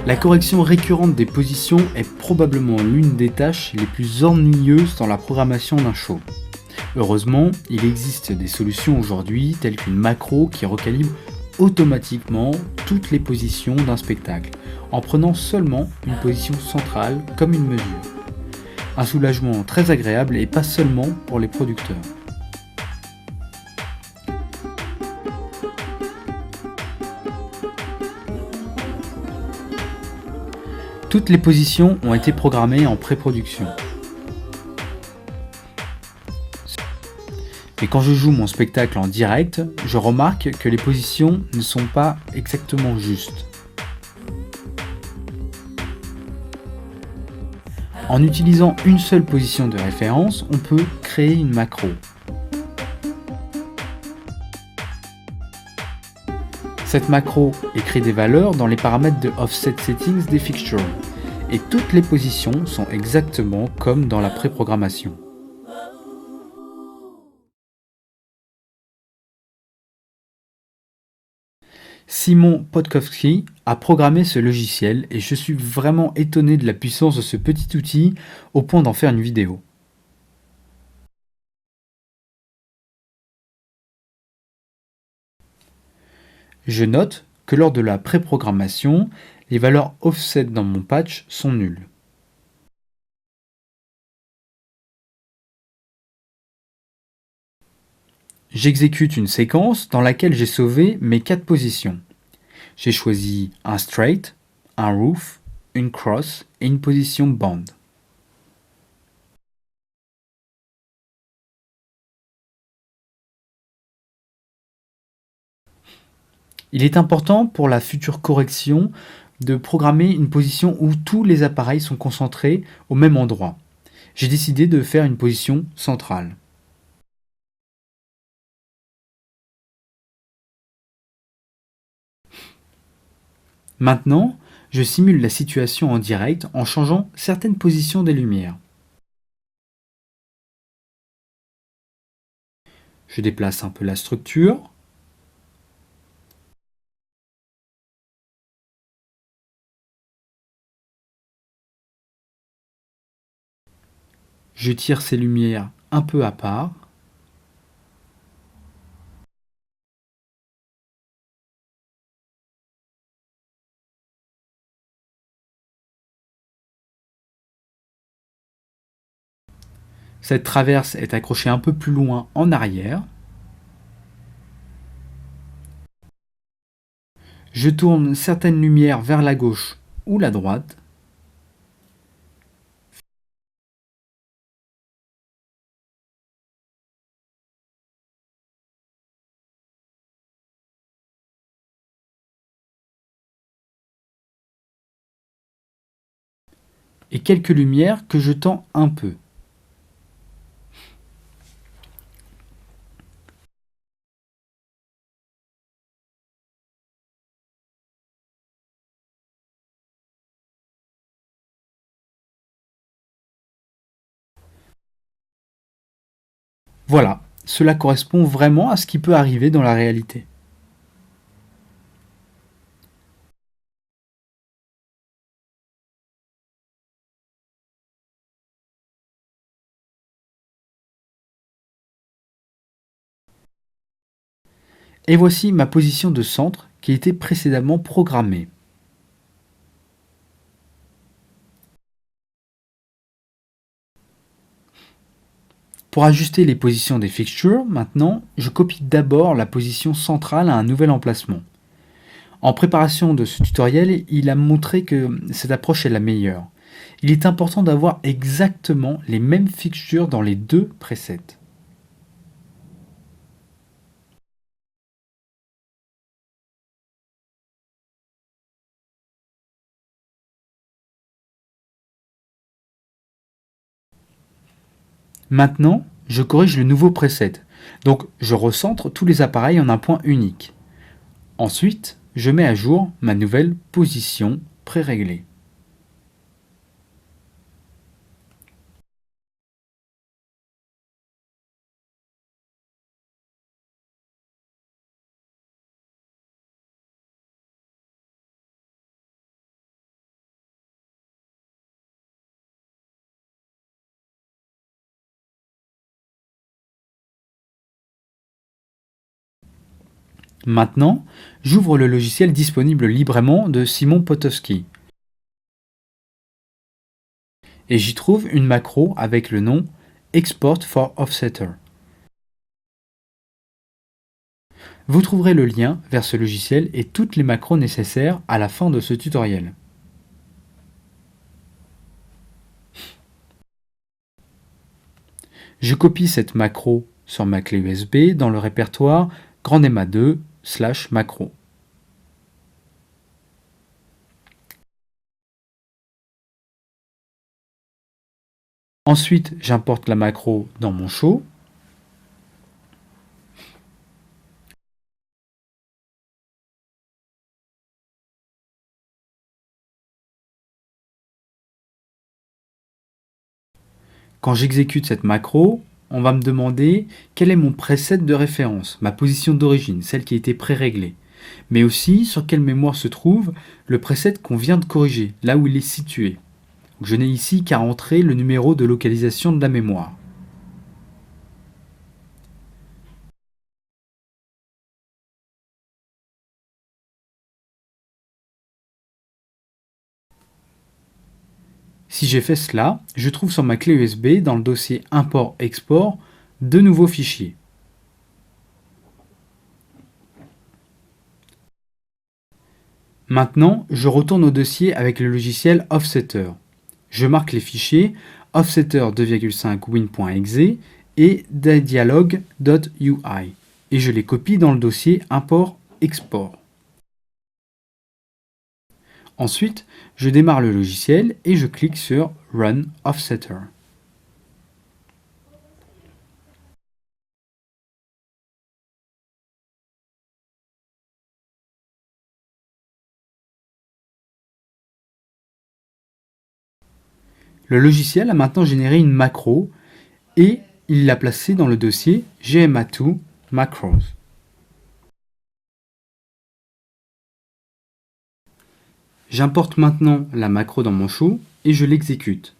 La correction récurrente des positions est probablement l'une des tâches les plus ennuyeuses dans la programmation d'un show. Heureusement, il existe des solutions aujourd'hui telles qu'une macro qui recalibre automatiquement toutes les positions d'un spectacle, en prenant seulement une position centrale comme une mesure. Un soulagement très agréable et pas seulement pour les producteurs. Toutes les positions ont été programmées en pré-production. Et quand je joue mon spectacle en direct, je remarque que les positions ne sont pas exactement justes. En utilisant une seule position de référence, on peut créer une macro. Cette macro écrit des valeurs dans les paramètres de Offset Settings des fixtures, et toutes les positions sont exactement comme dans la pré-programmation. Simon Podkowski a programmé ce logiciel et je suis vraiment étonné de la puissance de ce petit outil au point d'en faire une vidéo. Je note que lors de la pré-programmation, les valeurs offset dans mon patch sont nulles. J'exécute une séquence dans laquelle j'ai sauvé mes 4 positions. J'ai choisi un straight, un roof, une cross et une position band. Il est important pour la future correction de programmer une position où tous les appareils sont concentrés au même endroit. J'ai décidé de faire une position centrale. Maintenant, je simule la situation en direct en changeant certaines positions des lumières. Je déplace un peu la structure. Je tire ces lumières un peu à part. Cette traverse est accrochée un peu plus loin en arrière. Je tourne certaines lumières vers la gauche ou la droite. Et quelques lumières que je tends un peu. Voilà, cela correspond vraiment à ce qui peut arriver dans la réalité. Et voici ma position de centre qui était précédemment programmée. Pour ajuster les positions des fixtures, maintenant, je copie d'abord la position centrale à un nouvel emplacement. En préparation de ce tutoriel, il a montré que cette approche est la meilleure. Il est important d'avoir exactement les mêmes fixtures dans les deux presets. Maintenant, je corrige le nouveau preset. Donc, je recentre tous les appareils en un point unique. Ensuite, je mets à jour ma nouvelle position pré-réglée. Maintenant, j'ouvre le logiciel disponible librement de Simon Potowski. Et j'y trouve une macro avec le nom Export for Offsetter. Vous trouverez le lien vers ce logiciel et toutes les macros nécessaires à la fin de ce tutoriel. Je copie cette macro sur ma clé USB dans le répertoire grandemma2/macro. Ensuite, j'importe la macro dans mon show. Quand j'exécute cette macro, on va me demander quel est mon preset de référence, ma position d'origine, celle qui a été pré-réglée, mais aussi sur quelle mémoire se trouve le preset qu'on vient de corriger, là où il est situé. Je n'ai ici qu'à entrer le numéro de localisation de la mémoire. Si j'ai fait cela, je trouve sur ma clé USB dans le dossier import-export deux nouveaux fichiers. Maintenant, je retourne au dossier avec le logiciel Offsetter. Je marque les fichiers offsetter 2,5 win.exe et dialog.ui et je les copie dans le dossier import-export. Ensuite, je démarre le logiciel et je clique sur Run Offsetter. Le logiciel a maintenant généré une macro et il l'a placée dans le dossier GMA2 Macros. J'importe maintenant la macro dans mon show et je l'exécute.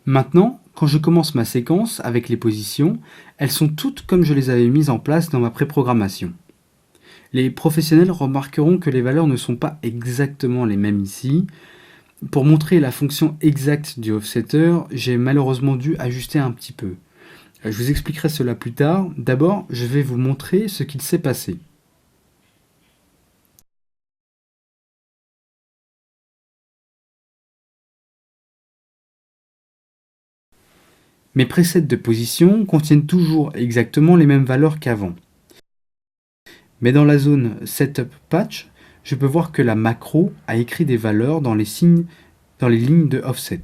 Maintenant, quand je commence ma séquence avec les positions, elles sont toutes comme je les avais mises en place dans ma préprogrammation. Les professionnels remarqueront que les valeurs ne sont pas exactement les mêmes ici. Pour montrer la fonction exacte du offsetter, j'ai malheureusement dû ajuster un petit peu. Je vous expliquerai cela plus tard. D'abord, je vais vous montrer ce qu'il s'est passé. Mes presets de position contiennent toujours exactement les mêmes valeurs qu'avant. Mais dans la zone Setup Patch, je peux voir que la macro a écrit des valeurs dans les lignes de offset.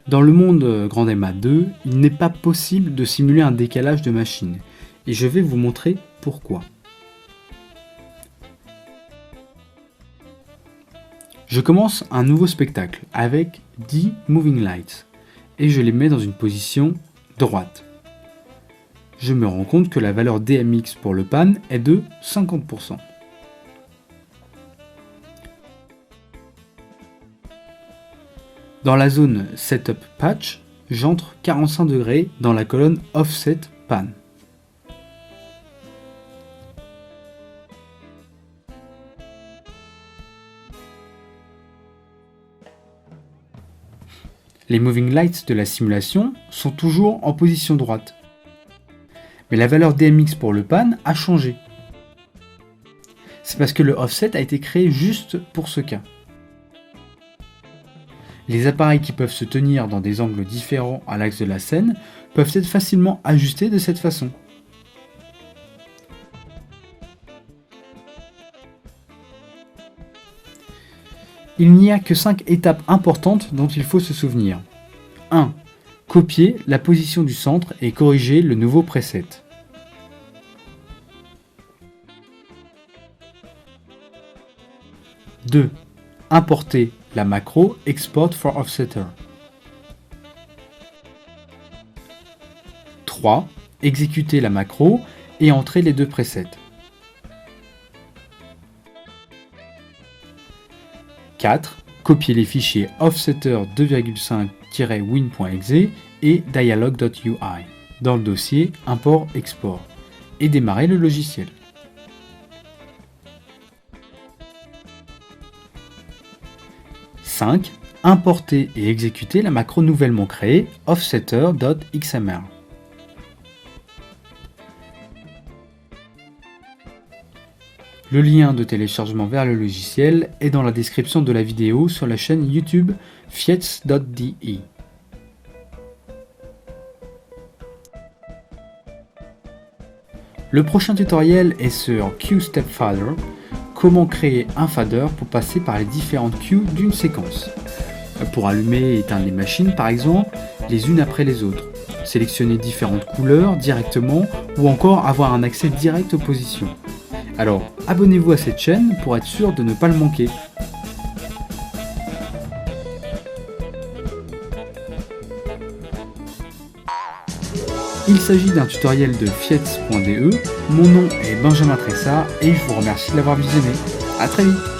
Dans le monde Grandemma 2, il n'est pas possible de simuler un décalage de machine, et je vais vous montrer pourquoi. Je commence un nouveau spectacle avec 10 moving lights, et je les mets dans une position droite. Je me rends compte que la valeur DMX pour le pan est de 50%. Dans la zone Setup Patch, j'entre 45 degrés dans la colonne Offset Pan. Les moving lights de la simulation sont toujours en position droite. Mais la valeur DMX pour le pan a changé. C'est parce que le offset a été créé juste pour ce cas. Les appareils qui peuvent se tenir dans des angles différents à l'axe de la scène peuvent être facilement ajustés de cette façon. Il n'y a que 5 étapes importantes dont il faut se souvenir. 1. Copier la position du centre et corriger le nouveau preset. 2. Importer la macro Export for Offsetter. 3. Exécuter la macro et entrer les deux presets. 4. Copier les fichiers offsetter 2,5-win.exe et dialog.ui dans le dossier import-export et démarrer le logiciel. 5. Importer et exécuter la macro nouvellement créée offsetter.xml. Le lien de téléchargement vers le logiciel est dans la description de la vidéo sur la chaîne YouTube fiets.de. Le prochain tutoriel est sur QStepFader, comment créer un fader pour passer par les différentes queues d'une séquence. Pour allumer et éteindre les machines par exemple, les unes après les autres. Sélectionner différentes couleurs directement ou encore avoir un accès direct aux positions. Alors, abonnez-vous à cette chaîne pour être sûr de ne pas le manquer. Il s'agit d'un tutoriel de fiets.de, mon nom est Benjamin Tressa et je vous remercie de l'avoir visionné. A très vite.